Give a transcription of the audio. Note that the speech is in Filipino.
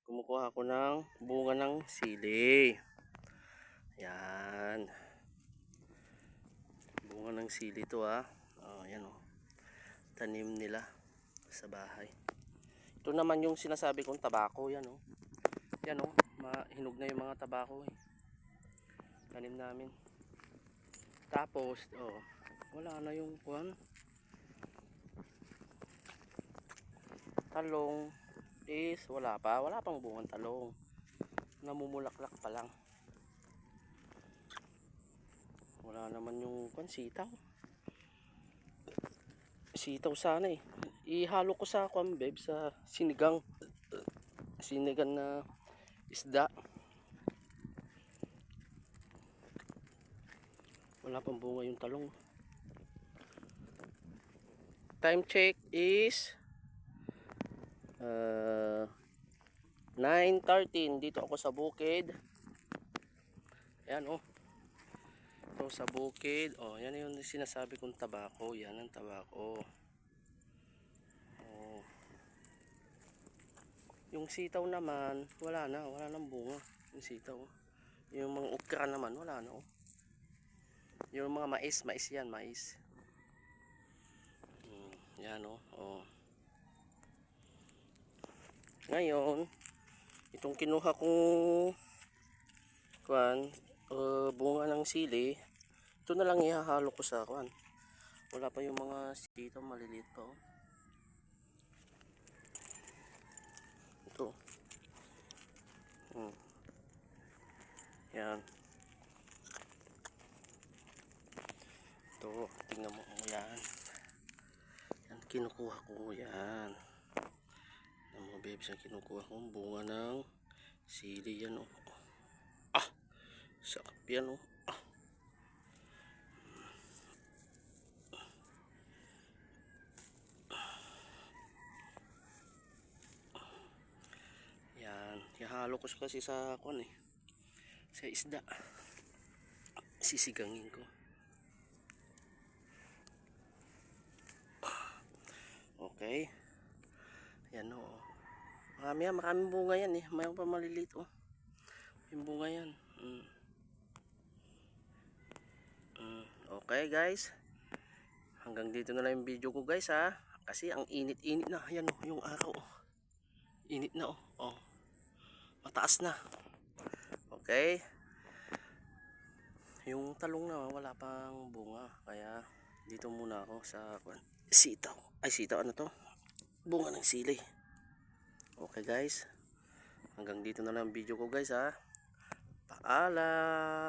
Kumukuha ako ng bunga ng sili. Yan. Bunga ng sili to yan tanim nila sa bahay. Ito naman yung sinasabi kong tabako. Yan Yan hinog na yung mga tabako tanim namin. Tapos wala na yung talong is wala pang bungang talong, namumulaklak pa lang. Wala naman yung sitaw sana ihalo ko sa babe, sa sinigang na isda. Wala pang bunga yung talong. Time check is 9:13. Dito ako sa bukid. Ayan ito sa bukid. Yan yung sinasabi kong tabako. Yan ang tabako. Yung sitaw naman wala nang bunga. Yung sitaw. Yung mga ukra naman wala na. Yung mga mais yan, mais. Yan Ngayon, itong kinuha kong bunga ng sili, ito na lang ihahalo ko sa wala pa yung mga sitaw, maliliit pa ito. Yan. Ito, tingnan mo yan. Yan, kinukuha ko yan. Mga babes, ang kinukuha kong bunga ng sili. Yan sakap yan yan, ihalo ko kasi sa sa isda. Sisigangin ko. Okay. Yan maraming bunga yan mayroon pa maliliit yung bunga yan. Okay guys, hanggang dito na lang yung video ko guys kasi ang init na. Yan yung araw init na mataas na. Okay, yung talong na wala pang bunga, kaya dito muna ako sa sitaw. Bunga ng sili. Okay guys, hanggang dito na lang ang video ko guys Paalam.